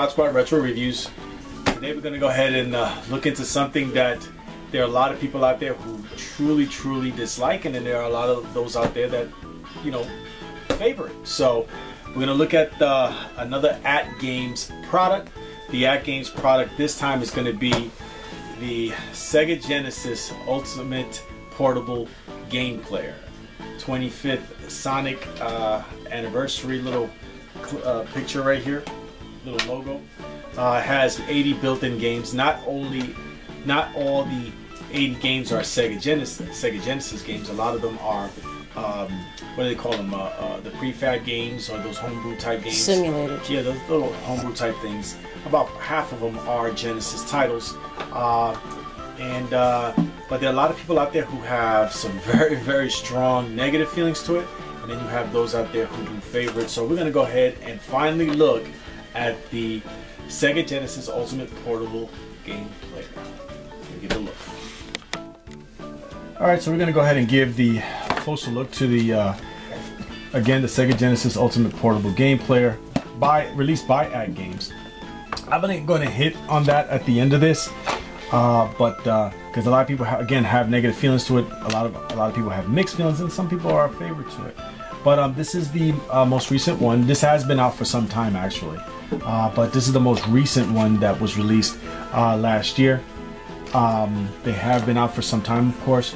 RodzSquad Retro Reviews. Today we're going to go ahead and look into something that there are a lot of people out there who truly dislike, and then there are a lot of those out there that, you know, favor it. So we're going to look at another AtGames product. The AtGames product this time is going to be the Sega Genesis Ultimate Portable Game Player. 25th Sonic anniversary little picture right here, little logo. Has 80 built-in games. Not all the 80 games are Sega Genesis games. A lot of them are what do they call them? The prefab games, or those homebrew type games. Simulated. Yeah, those little homebrew type things. About half of them are Genesis titles. But there are a lot of people out there who have some very strong negative feelings to it, and then you have those out there who do favor it. So we're going to go ahead and finally look at the Sega Genesis Ultimate Portable Game Player. Give it a look. Alright, so we're going to go ahead and give the closer look to the again, the Sega Genesis Ultimate Portable Game Player, released by AtGames. I'm going to hit on that at the end of this, because a lot of people have negative feelings to it. A lot of people have mixed feelings, and some people are a favorite to it. But this is the most recent one. This has been out for some time actually, but this is the most recent one that was released last year. They have been out for some time, of course.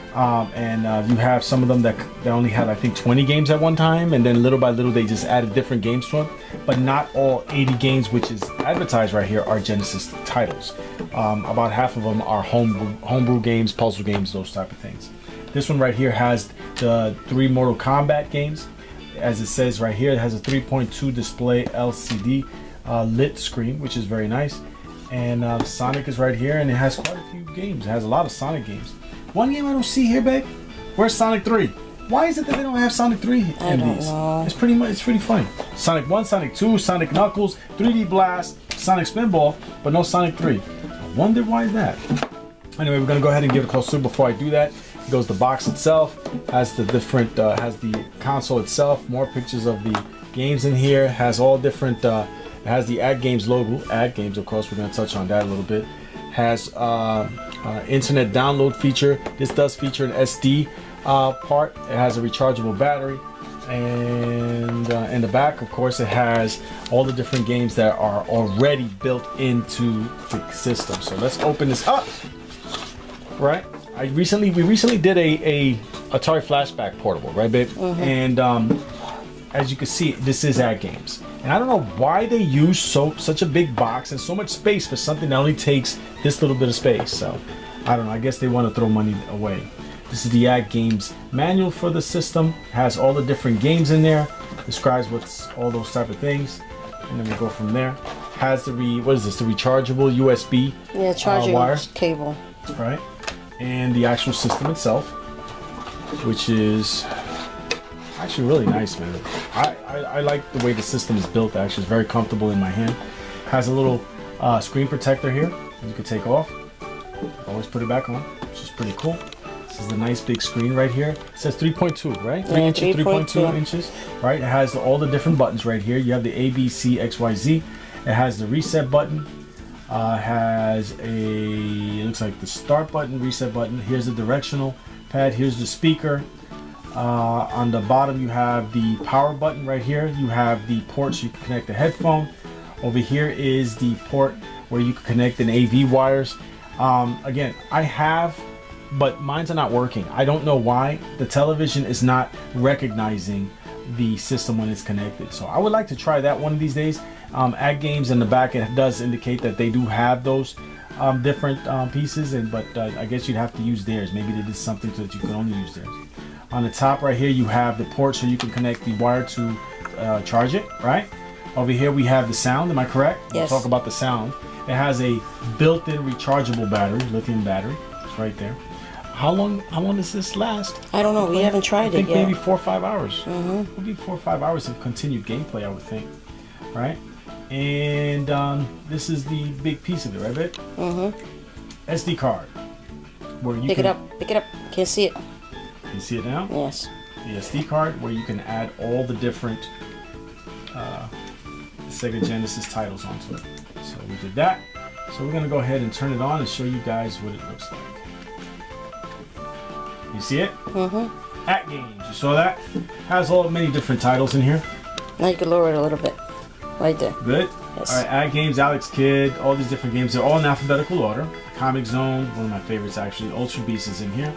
You have some of them that only had, I think, 20 games at one time, and then little by little they just added different games to them. But not all 80 games, which is advertised right here, are Genesis titles. About half of them are homebrew games, puzzle games, those type of things. This one right here has the 3 Mortal Kombat games. As it says right here, it has a 3.2 display LCD lit screen, which is very nice. And Sonic is right here, and it has quite a few games. It has a lot of Sonic games. One game I don't see here, babe. Where's Sonic 3? Why is it that they don't have Sonic 3 in these? I don't know. It's pretty funny. Sonic 1, Sonic 2, Sonic Knuckles, 3D Blast, Sonic Spinball, but no Sonic 3. I wonder why is that. Anyway, we're gonna go ahead and give it a close look. Before I do that, it goes the box itself, has the different, has the console itself, more pictures of the games in here, has all different, it has the AtGames logo, AtGames, of course, we're gonna touch on that a little bit. Has internet download feature. This does feature an SD part. It has a rechargeable battery, and in the back, of course, it has all the different games that are already built into the system. So let's open this up. Right? We recently did a Atari Flashback portable, right, babe? And as you can see, this is AtGames. And I don't know why they use such a big box and so much space for something that only takes this little bit of space. So I don't know, I guess they want to throw money away. This is the AtGames manual for the system. Has all the different games in there, describes what's all those type of things, and then we go from there. Has the what is this? The rechargeable USB charging wire cable. Right, and the actual system itself, which is actually really nice, man. I like the way the system is built. Actually, it's very comfortable in my hand. Has a little screen protector here you can take off. Always put it back on, which is pretty cool. This is the nice big screen right here. It says 3.2, right? 3 inches, 3.2 inches, right? It has all the different buttons right here. You have the A, B, C, X, Y, Z. It has the reset button. Has it looks like the start button, reset button. Here's the directional pad. Here's the speaker. On the bottom you have the power button right here. You have the port so you can connect the headphone. Over here is the port where you can connect an AV wires. Again, I have, but mine's are not working. I don't know why. The television is not recognizing the system when it's connected. So I would like to try that one of these days. AtGames in the back, it does indicate that they do have those different pieces, but I guess you'd have to use theirs. Maybe they did something so that you can only use theirs. On the top right here, you have the port so you can connect the wire to charge it, right? Over here we have the sound, am I correct? Yes. We'll talk about the sound. It has a built-in rechargeable battery, lithium battery. It's right there. How long does this last? I don't know. We haven't tried it yet. I think maybe 4 or 5 hours. It'll be 4 or 5 hours of continued gameplay, I would think. Right? And this is the big piece of it, right, babe? SD card. Where you Pick it up. Can't see it. Can you see it now? Yes. The SD card where you can add all the different Sega Genesis titles onto it. So we did that. So we're gonna go ahead and turn it on and show you guys what it looks like. You see it? Mm-hmm. At Games, you saw that? Has many different titles in here. Now you can lower it a little bit. Right there. Good? Yes. Alright, At Games, Alex Kidd, all these different games. They're all in alphabetical order. Comic Zone, one of my favorites actually. Ultra Beast is in here.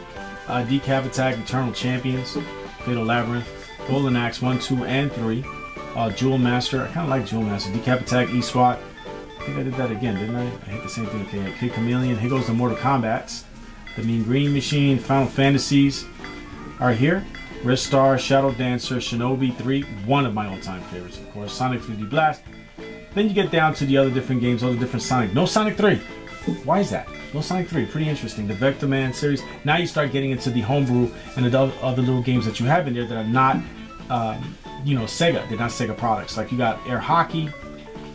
Decaf Attack, Eternal Champions, Fatal Labyrinth, Golden Axe 1, 2, and 3. Jewel Master, I kind of like Jewel Master. Decaf Attack, E-SWAT. I think I did that again, didn't I? I hit the same thing. Okay, Kid Chameleon. Here goes the Mortal Kombats. The Mean Green Machine, Final Fantasies are here. Red Star, Shadow Dancer, Shinobi 3, one of my all-time favorites, of course. Sonic 3D Blast. Then you get down to the other different games, all the different Sonic. No Sonic 3. Why is that? No Sonic 3. Pretty interesting. The Vector Man series. Now you start getting into the homebrew and the other little games that you have in there that are not, you know, Sega. They're not Sega products. Like you got Air Hockey,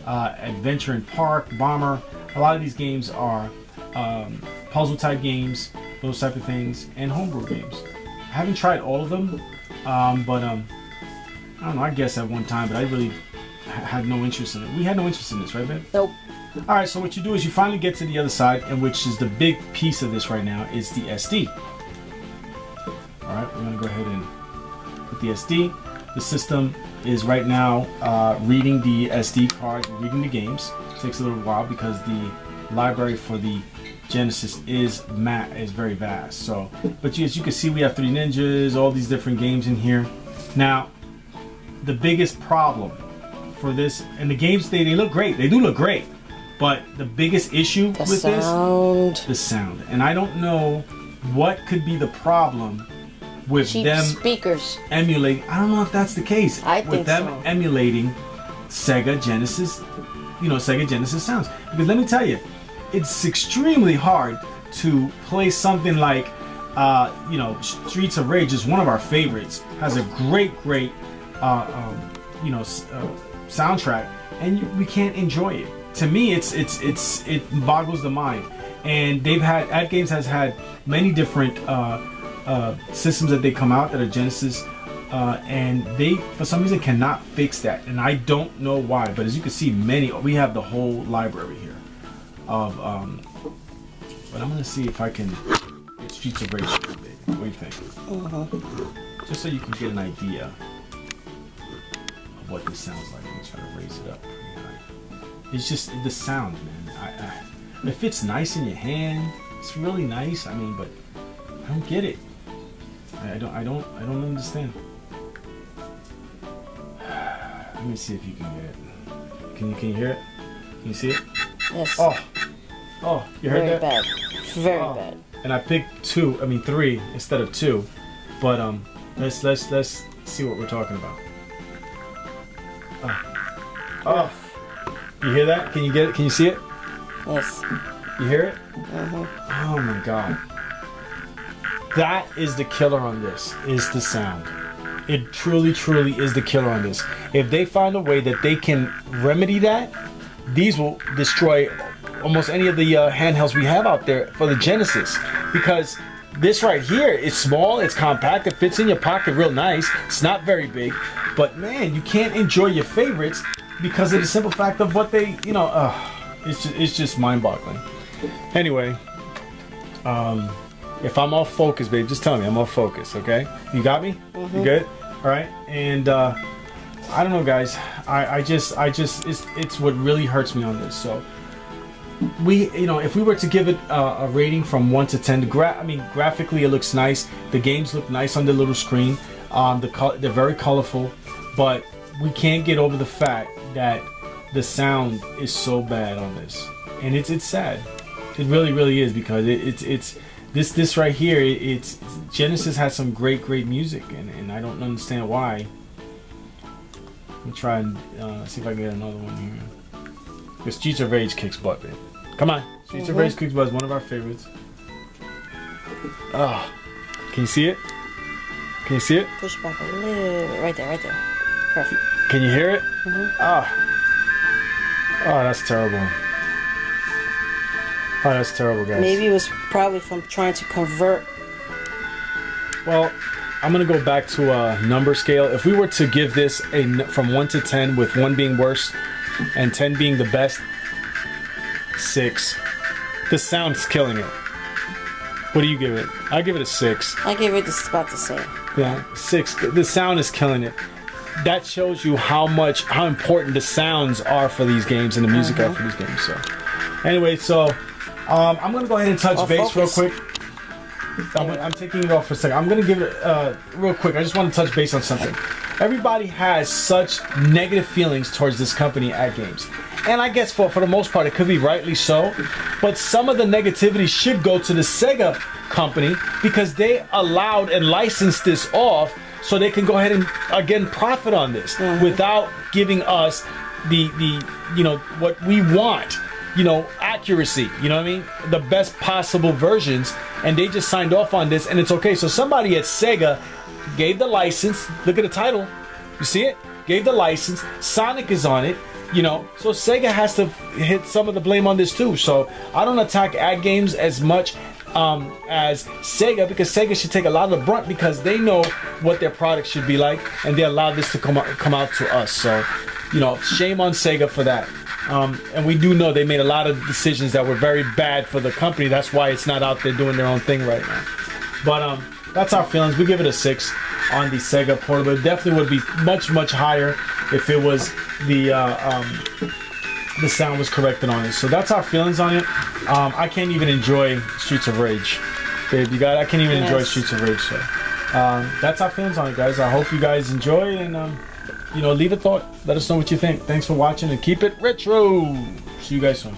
Adventure in Park, Bomber. A lot of these games are puzzle type games, those type of things, and homebrew games. I haven't tried all of them, but I don't know, I guess at one time, but I really had no interest in it. We had no interest in this, right, babe? Nope. Alright, so what you do is you finally get to the other side, and which is the big piece of this right now, is the SD. Alright, we're going to go ahead and put the SD. The system is right now reading the SD card, reading the games. It takes a little while because the library for the Genesis is very vast. So, but as you can see, we have Three Ninjas, all these different games in here. Now, the biggest problem for this, and the games, they look great. They do look great. But the biggest issue with this, the sound. And I don't know what could be the problem with cheap them speakers emulating. I don't know if that's the case. I with think them so. Emulating Sega Genesis, you know, Sega Genesis sounds. Because let me tell you, it's extremely hard to play something like, you know, Streets of Rage is one of our favorites. Has a great, you know, soundtrack, and we can't enjoy it. To me, it boggles the mind. And At Games has had many different systems that they come out that are Genesis, and they for some reason cannot fix that, and I don't know why. But as you can see, we have the whole library here of but I'm gonna see if I can get Streets of Rage. What do you think? Just so you can get an idea of what this sounds like. I'm gonna try to raise it up pretty high. It's just the sound, man. It fits nice in your hand. It's really nice. I mean, but I don't get it. I don't understand. Let me see if you can get it. Can you hear it? Can you see it? Yes. Oh, you heard that? Very bad. Very bad. And I picked 3 instead of 2. But let's see what we're talking about. Oh. You hear that? Can you get it? Can you see it? Yes. You hear it? Oh my god. That is the killer on this, is the sound. It truly, truly is the killer on this. If they find a way that they can remedy that, these will destroy almost any of the handhelds we have out there for the Genesis. Because this right here is small, it's compact, it fits in your pocket real nice. It's not very big, but man, you can't enjoy your favorites because of the simple fact of what they, you know, it's just mind-boggling. Anyway, if I'm off focus, babe, just tell me I'm off focus, okay? You got me? You good? All right. And I don't know, guys. I just it's what really hurts me on this. So you know, if we were to give it a rating from 1 to 10, I mean, graphically it looks nice. The games look nice on the little screen. They're very colorful, but we can't get over the fact that the sound is so bad on this, and it's sad. It really, really is, because it's this right here. It's Genesis has some great music, and I don't understand why. Let me try and see if I can get another one here. Because Streets of Rage kicks butt, babe. Come on, Streets of Rage kicks butt is one of our favorites. Oh, can you see it? Can you see it? Push back a little bit. Right there, right there. Perfect. Can you hear it? Oh, that's terrible. Oh, that's terrible, guys. Maybe it was probably from trying to convert. Well, I'm gonna go back to a number scale. If we were to give this from 1 to 10, with 1 being worse, and 10 being the best, 6. The sound's killing it. What do you give it? I give it a 6. I give it about the same. Yeah, 6. The sound is killing it. That shows you how important the sounds are for these games and the music are for these games. So, anyway, so I'm gonna go ahead and touch base real quick. I'm taking it off for a second. I'm gonna give it real quick. I just want to touch base on something. Everybody has such negative feelings towards this company at Games. And I guess for the most part, it could be rightly so. But some of the negativity should go to the Sega company because they allowed and licensed this off so they can go ahead and, again, profit on this without giving us the you know, what we want. You know, accuracy, you know what I mean? The best possible versions. And they just signed off on this and it's okay. So somebody at Sega gave the license. Look at the title. You see it? Gave the license. Sonic is on it. You know, so Sega has to hit some of the blame on this too. So I don't attack ad games as much as Sega, because Sega should take a lot of the brunt because they know what their product should be like and they allowed this to come out to us. So, you know, shame on Sega for that. And we do know they made a lot of decisions that were very bad for the company. That's why it's not out there doing their own thing right now. But that's our feelings. We give it a 6 on the Sega Portable. It definitely would be much, much higher if it was the sound was corrected on it. So that's our feelings on it. I can't even enjoy Streets of Rage. Babe, you got it? I can't even enjoy Streets of Rage. So that's our feelings on it, guys. I hope you guys enjoy and you know, leave a thought. Let us know what you think. Thanks for watching and keep it retro. See you guys soon.